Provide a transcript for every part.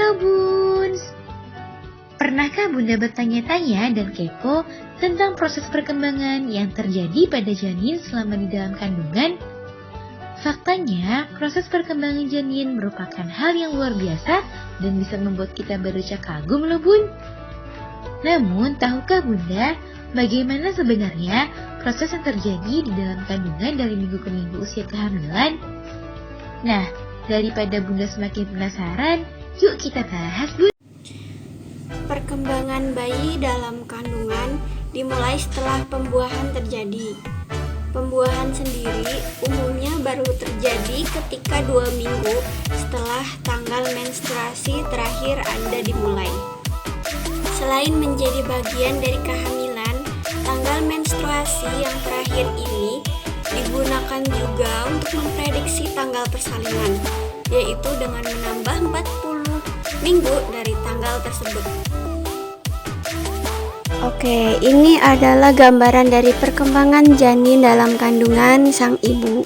Halo Buns, pernahkah Bunda bertanya-tanya dan kepo tentang proses perkembangan yang terjadi pada janin selama di dalam kandungan? Faktanya, proses perkembangan janin merupakan hal yang luar biasa dan bisa membuat kita berdecak kagum loh Bun. Namun, tahukah Bunda bagaimana sebenarnya proses yang terjadi di dalam kandungan dari minggu ke minggu usia kehamilan? Nah, daripada Bunda semakin penasaran, yuk kita bahas, Bun. Perkembangan bayi dalam kandungan dimulai setelah pembuahan terjadi. Pembuahan sendiri umumnya baru terjadi ketika 2 minggu setelah tanggal menstruasi terakhir Anda dimulai. Selain menjadi bagian dari kehamilan, tanggal menstruasi yang terakhir ini digunakan juga untuk memprediksi tanggal persalinan, yaitu dengan menambah 40 minggu dari tanggal tersebut. Oke, ini adalah gambaran dari perkembangan janin dalam kandungan sang ibu.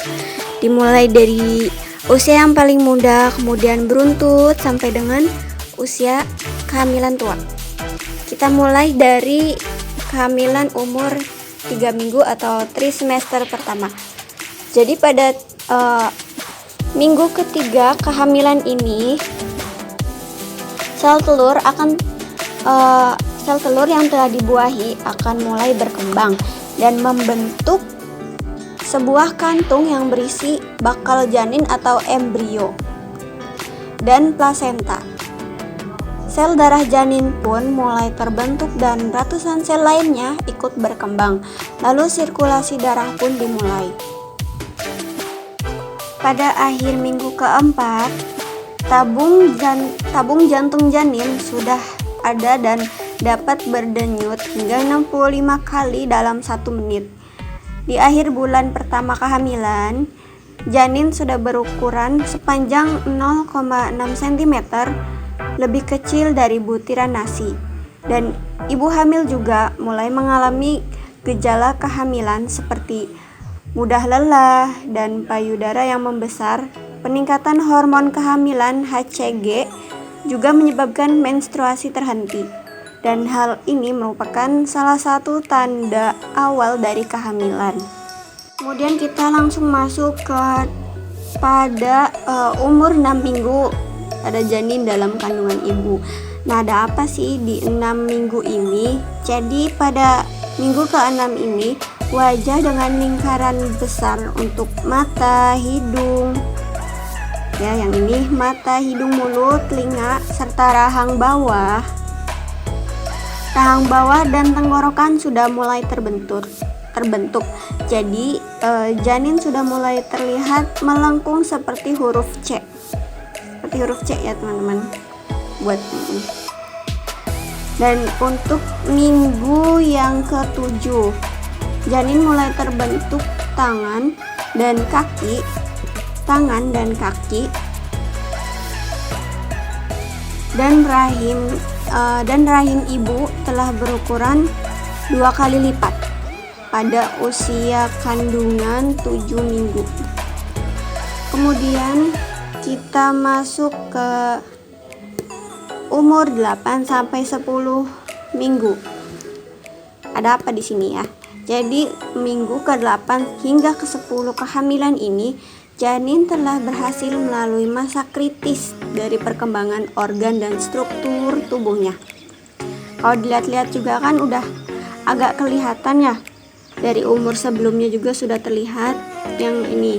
Dimulai dari usia yang paling muda, kemudian beruntut sampai dengan usia kehamilan tua. Kita mulai dari kehamilan umur 3 minggu atau trimester pertama. Jadi pada minggu ketiga kehamilan ini, sel telur yang telah dibuahi akan mulai berkembang dan membentuk sebuah kantung yang berisi bakal janin atau embrio dan plasenta. Sel darah janin pun mulai terbentuk dan ratusan sel lainnya ikut berkembang. Lalu sirkulasi darah pun dimulai. Pada akhir minggu keempat, tabung jantung janin sudah ada dan dapat berdenyut hingga 65 kali dalam 1 menit. Di akhir bulan pertama kehamilan, janin sudah berukuran sepanjang 0,6 cm, lebih kecil dari butiran nasi. Dan ibu hamil juga mulai mengalami gejala kehamilan seperti mudah lelah dan payudara yang membesar. Peningkatan hormon kehamilan HCG juga menyebabkan menstruasi terhenti. Dan hal ini merupakan salah satu tanda awal dari kehamilan. Kemudian kita langsung masuk pada umur 6 minggu pada janin dalam kandungan ibu. Nah, ada apa sih di 6 minggu ini? Jadi pada minggu ke-6 ini, wajah dengan lingkaran besar untuk mata, hidung, ya yang ini mata, hidung, mulut, telinga, serta rahang bawah dan tenggorokan sudah mulai terbentuk. Jadi janin sudah mulai terlihat melengkung seperti huruf C. Seperti huruf C ya teman-teman. Dan untuk minggu yang ke-7, janin mulai terbentuk tangan dan kaki, dan rahim ibu telah berukuran 2 kali lipat pada usia kandungan 7 minggu. Kemudian kita masuk ke umur 8 sampai 10 minggu. Ada apa di sini ya? Jadi minggu ke-8 hingga ke-10 kehamilan ini, janin telah berhasil melalui masa kritis dari perkembangan organ dan struktur tubuhnya. Kalau dilihat-lihat juga kan udah agak kelihatan ya. Dari umur sebelumnya juga sudah terlihat. Yang ini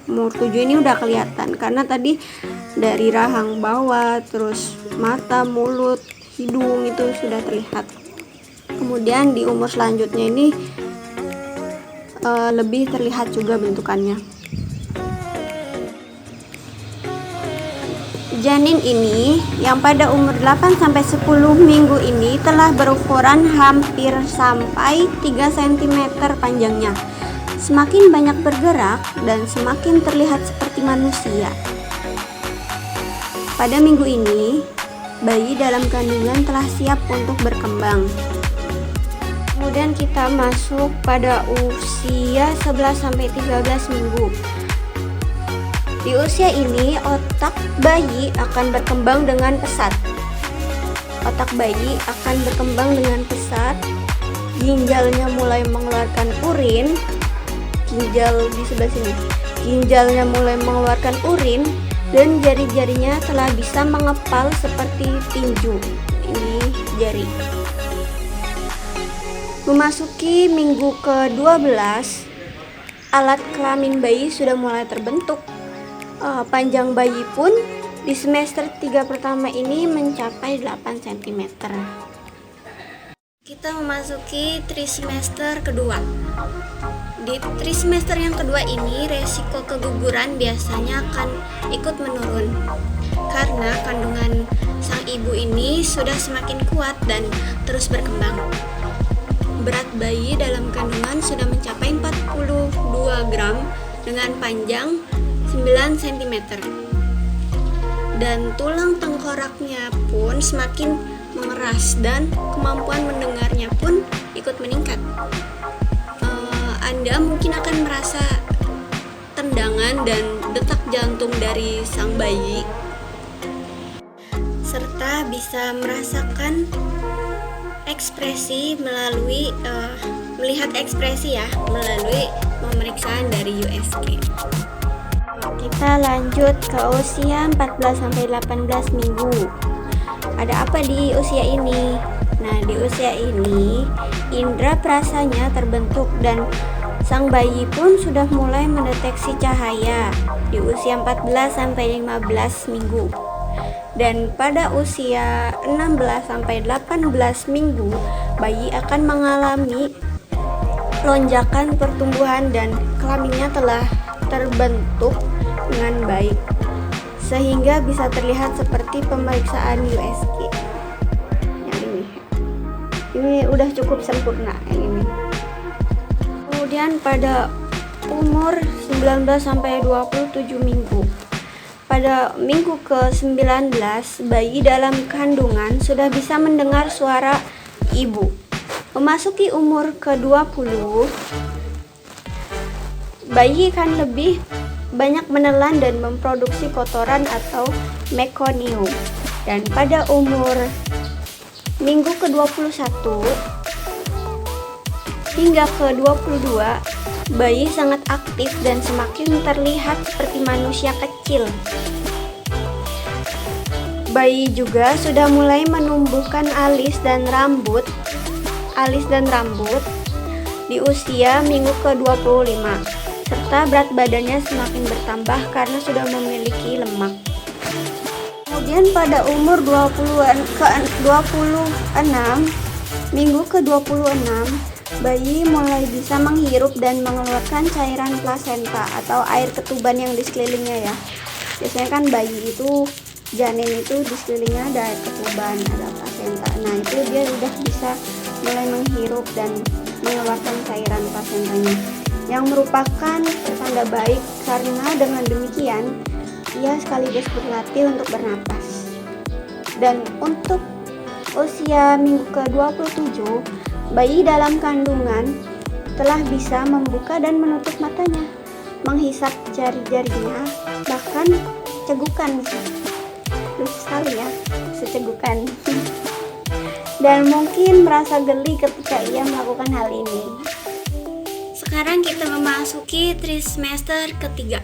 umur 7 ini udah kelihatan karena tadi dari rahang bawah, terus mata, mulut, hidung itu sudah terlihat. Kemudian di umur selanjutnya ini lebih terlihat juga bentukannya. Janin ini yang pada umur 8 sampai 10 minggu ini telah berukuran hampir sampai 3 cm panjangnya. Semakin banyak bergerak dan semakin terlihat seperti manusia. Pada minggu ini, bayi dalam kandungan telah siap untuk berkembang. Kemudian kita masuk pada usia 11 sampai 13 minggu. Di usia ini, otak bayi akan berkembang dengan pesat. Otak bayi akan berkembang dengan pesat. Ginjalnya mulai mengeluarkan urin. Ginjal di sebelah sini. Ginjalnya mulai mengeluarkan urin dan jari-jarinya telah bisa mengepal seperti tinju. Ini jari. Memasuki minggu ke-12, alat kelamin bayi sudah mulai terbentuk. Panjang bayi pun di semester 3 pertama ini mencapai 8 cm. Kita memasuki trimester kedua. Di trimester yang kedua ini, resiko keguguran biasanya akan ikut menurun karena kandungan sang ibu ini sudah semakin kuat dan terus berkembang. Berat bayi dalam kandungan sudah mencapai 42 gram dengan panjang 9 cm. Dan tulang tengkoraknya pun semakin mengeras dan kemampuan mendengarnya pun ikut meningkat. Anda mungkin akan merasa tendangan dan detak jantung dari sang bayi, serta bisa merasakan ekspresi melalui melihat ekspresi ya melalui pemeriksaan dari USG. Kita lanjut ke usia 14-18 minggu. Ada apa di usia ini? Nah, di usia ini indera perasanya terbentuk dan sang bayi pun sudah mulai mendeteksi cahaya di usia 14-15 minggu. Dan pada usia 16-18 minggu, bayi akan mengalami lonjakan pertumbuhan dan kelaminnya telah terbentuk dengan baik, sehingga bisa terlihat seperti pemeriksaan USG. Yang ini udah cukup sempurna yang ini. Kemudian pada umur 19-27 minggu, pada minggu ke-19, bayi dalam kandungan sudah bisa mendengar suara ibu. Memasuki umur ke-20, bayi akan lebih banyak menelan dan memproduksi kotoran atau mekonium. Dan pada umur minggu ke-21 hingga ke-22, bayi sangat aktif dan semakin terlihat seperti manusia kecil. Bayi juga sudah mulai menumbuhkan alis dan rambut di usia minggu ke-25, serta berat badannya semakin bertambah karena sudah memiliki lemak. Kemudian pada umur 26, minggu ke-26, bayi mulai bisa menghirup dan mengeluarkan cairan plasenta atau air ketuban yang di sekelilingnya ya. Biasanya kan bayi itu, janin itu di sekelilingnya ada air ketuban, ada plasenta. Nah, itu dia udah bisa mulai menghirup dan mengeluarkan cairan plasentanya, yang merupakan tanda baik karena dengan demikian ia sekaligus berlatih untuk bernapas. Dan untuk usia minggu ke-27, bayi dalam kandungan telah bisa membuka dan menutup matanya, menghisap jari-jarinya, bahkan cegukan. Lucu sekali ya, secegukan. Dan mungkin merasa geli ketika ia melakukan hal ini. Sekarang kita memasuki trimester ketiga,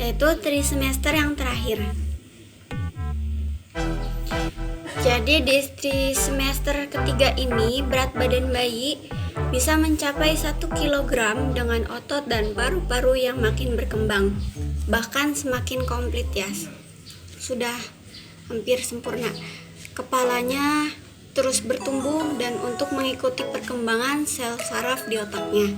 yaitu trimester yang terakhir. Jadi di trimester ketiga ini berat badan bayi bisa mencapai 1 kg dengan otot dan paru-paru yang makin berkembang, bahkan semakin komplit ya, sudah hampir sempurna. Kepalanya terus bertumbuh dan untuk mengikuti perkembangan sel saraf di otaknya.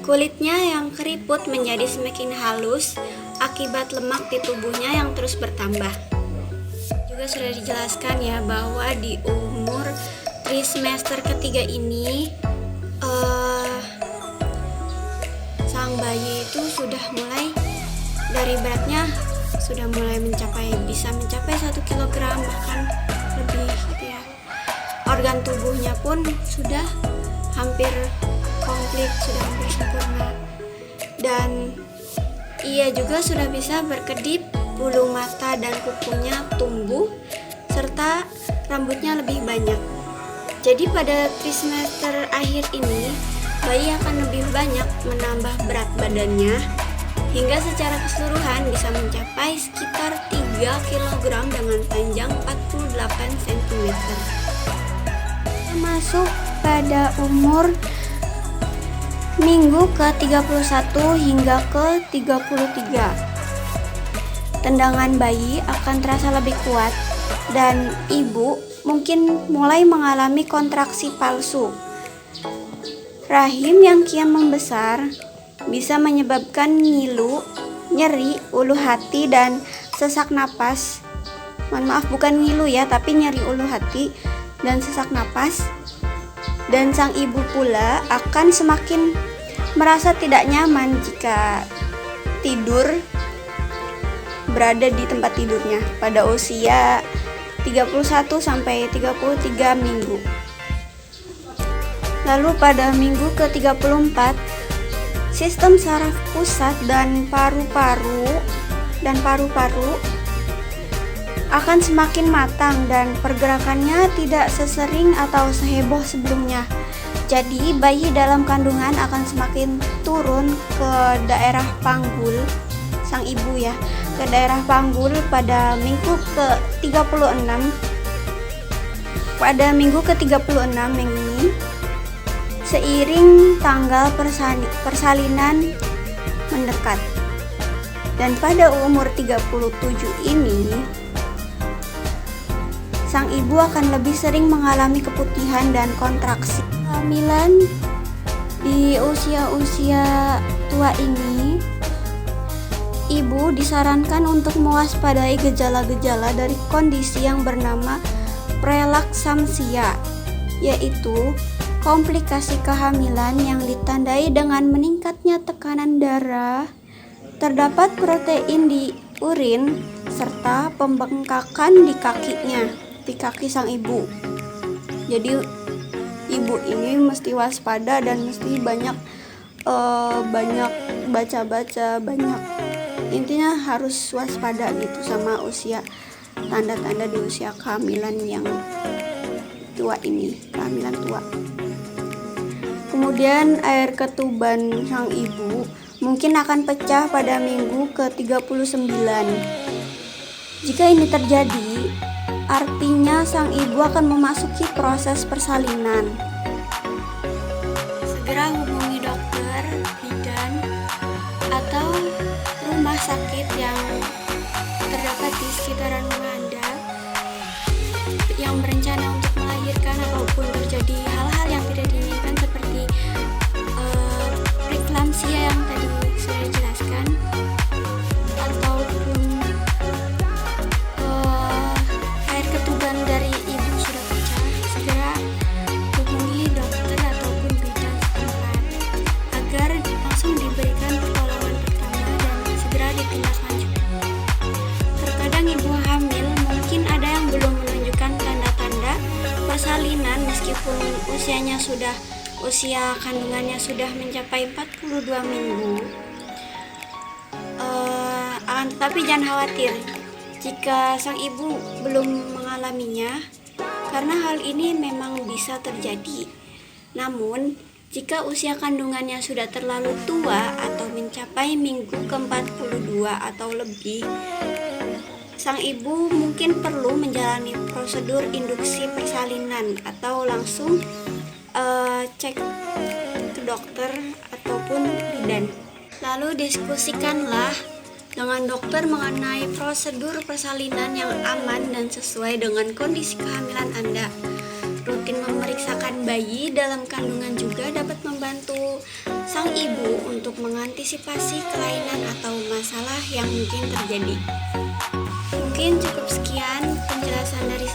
Kulitnya yang keriput menjadi semakin halus akibat lemak di tubuhnya yang terus bertambah. Juga sudah dijelaskan ya bahwa di umur trimester ketiga ini sang bayi itu sudah mulai dari beratnya sudah mulai bisa mencapai 1 kg bahkan lebih gitu ya. Organ tubuhnya pun sudah hampir komplit, sudah hampir sempurna. Dan Ia juga sudah bisa berkedip, bulu mata dan kukunya tumbuh, serta rambutnya lebih banyak. Jadi pada trimester akhir ini, bayi akan lebih banyak menambah berat badannya, hingga secara keseluruhan bisa mencapai sekitar 3 kg dengan panjang 48 cm. Masuk pada umur minggu ke-31 hingga ke-33. Tendangan bayi akan terasa lebih kuat dan ibu mungkin mulai mengalami kontraksi palsu. Rahim yang kian membesar bisa menyebabkan ngilu, nyeri ulu hati dan sesak napas. Mohon maaf, bukan ngilu ya, tapi nyeri ulu hati dan sesak napas. Dan sang ibu pula akan semakin merasa tidak nyaman jika tidur berada di tempat tidurnya pada usia 31 sampai 33 minggu. Lalu pada minggu ke-34, sistem saraf pusat dan paru-paru akan semakin matang dan pergerakannya tidak sesering atau seheboh sebelumnya. Jadi bayi dalam kandungan akan semakin turun ke daerah panggul sang ibu ya, ke daerah panggul pada minggu ke-36. Pada minggu ke-36 yang ini, seiring tanggal persalinan mendekat. Dan pada umur 37 ini, sang ibu akan lebih sering mengalami keputihan dan kontraksi. Kehamilan di usia-usia tua ini, ibu disarankan untuk mewaspadai gejala-gejala dari kondisi yang bernama prelaksamsia, yaitu komplikasi kehamilan yang ditandai dengan meningkatnya tekanan darah, terdapat protein di urin, serta pembengkakan di kakinya, di kaki sang ibu. Jadi ibu ini mesti waspada dan mesti banyak baca-baca, intinya harus waspada gitu sama usia, tanda-tanda di usia kehamilan yang tua ini, kehamilan tua. Kemudian air ketuban sang ibu mungkin akan pecah pada minggu ke-39. Jika ini terjadi, artinya sang ibu akan memasuki proses persalinan. Segera hubungi dokter, bidan, atau rumah sakit yang terdapat di sekitaran rumah Anda yang berencana untuk melahirkan ataupun terjadi hal-hal yang tidak diinginkan seperti preeklamsia yang tadi saya jelaskan, ataupun air ketuban dari ibu sudah pecah. Segera hubungi dokter ataupun bidan setempat agar langsung diberikan pertolongan pertama dan segera ditindaklanjuti. Terkadang ibu hamil mungkin ada yang belum menunjukkan tanda-tanda persalinan meskipun usia kandungannya sudah mencapai 42 minggu. Tapi jangan khawatir jika sang ibu belum mengalaminya, karena hal ini memang bisa terjadi. Namun, jika usia kandungannya sudah terlalu tua atau mencapai minggu ke-42 atau lebih, sang ibu mungkin perlu menjalani prosedur induksi persalinan atau langsung cek ke dokter ataupun bidan. Lalu diskusikanlah dengan dokter mengenai prosedur persalinan yang aman dan sesuai dengan kondisi kehamilan Anda. Rutin memeriksakan bayi dalam kandungan juga dapat membantu sang ibu untuk mengantisipasi kelainan atau masalah yang mungkin terjadi. Mungkin cukup sekian penjelasan dari